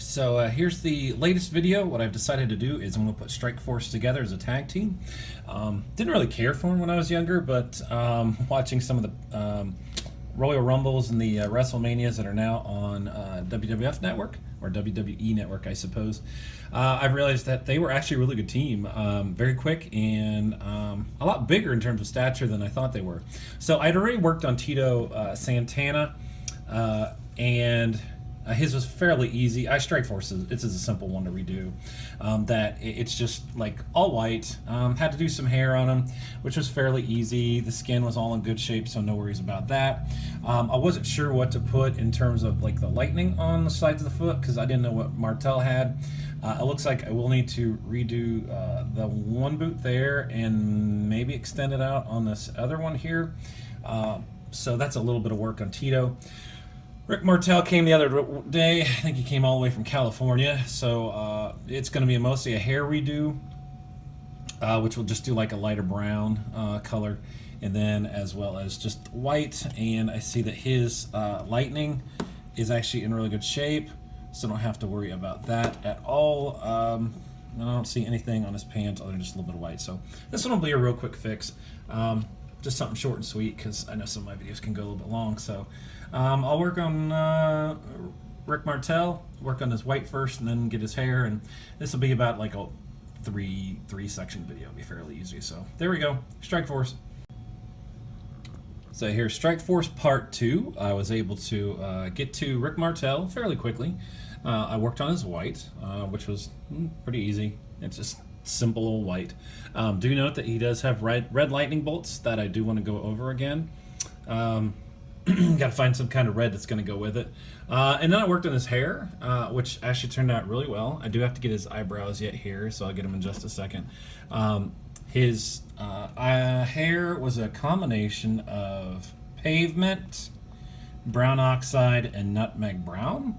So here's the latest video. What I've decided to do is I'm going to put Strikeforce together as a tag team. Didn't really care for him when I was younger, but watching some of the Royal Rumbles and the WrestleManias that are now on WWF Network, or WWE Network, I suppose, I've realized that they were actually a really good team. Very quick and a lot bigger in terms of stature than I thought they were. So I'd already worked on Tito Santana, and his was fairly easy. Strikeforce, it's a simple one to redo. It's just like all white. Had to do some hair on him, which was fairly easy. The skin was all in good shape, so no worries about that. I wasn't sure what to put in terms of like the lightning on the sides of the foot because I didn't know what Martel had. It looks like I will need to redo the one boot there and maybe extend it out on this other one here. So that's a little bit of work on Tito. Rick Martel came the other day. I think he came all the way from California, so it's going to be mostly a hair redo, which will just do like a lighter brown color, and then as well as just white. And I see that his lightning is actually in really good shape, so don't have to worry about that at all. I don't see anything on his pants other than just a little bit of white, so this one will be a real quick fix. Just something short and sweet because I know some of my videos can go a little bit long. So I'll work on Rick Martel, work on his white first, and then get his hair. And this will be about like a three section video. It'll be fairly easy. So there we go, Strikeforce. So here's Strikeforce Part 2. I was able to get to Rick Martel fairly quickly. I worked on his white, which was pretty easy. It's just simple old white. Do note that he does have red lightning bolts that I do want to go over again. Got to find some kind of red that's going to go with it. And then I worked on his hair, which actually turned out really well. I do have to get his eyebrows yet here, so I'll get them in just a second. His hair was a combination of pavement, brown oxide, and nutmeg brown.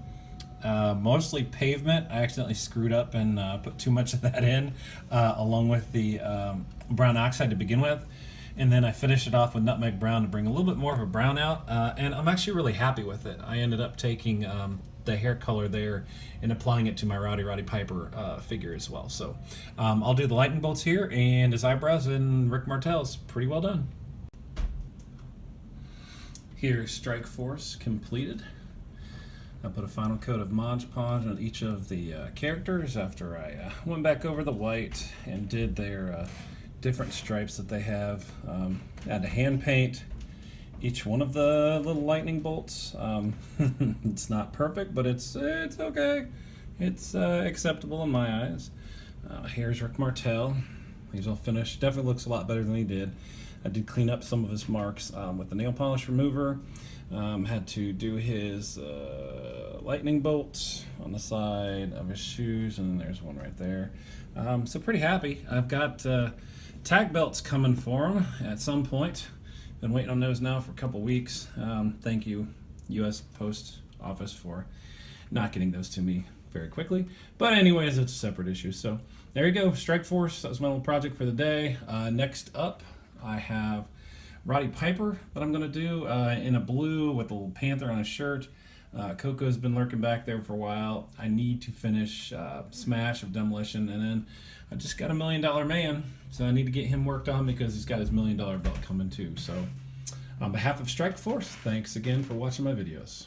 Mostly pavement. I accidentally screwed up and put too much of that in, along with the brown oxide to begin with. And then I finished it off with nutmeg brown to bring a little bit more of a brown out. And I'm actually really happy with it. I ended up taking the hair color there and applying it to my Roddy Piper figure as well. So I'll do the lightning bolts here and his eyebrows, and Rick Martel's pretty well done. Here's Strikeforce completed. I put a final coat of Mod Podge on each of the characters after I went back over the white and did their different stripes that they have. I had to hand paint each one of the little lightning bolts. It's not perfect, but it's okay. It's acceptable in my eyes. Here's Rick Martel. He's all finished. Definitely looks a lot better than he did. I did clean up some of his marks with the nail polish remover. Had to do his lightning bolts on the side of his shoes, and there's one right there. So pretty happy. I've got tag belts coming for him at some point. Been waiting on those now for a couple weeks. Thank you, U.S. Post Office, for not getting those to me very quickly. But anyways, it's a separate issue. So there you go, Strikeforce. That was my little project for the day. Next up, I have Roddy Piper that I'm going to do in a blue with a little panther on his shirt. Coco's been lurking back there for a while. I need to finish Smash of Demolition, and then I just got a $1 Million Man, so I need to get him worked on because he's got his $1 Million belt coming too. So on behalf of Strikeforce, thanks again for watching my videos.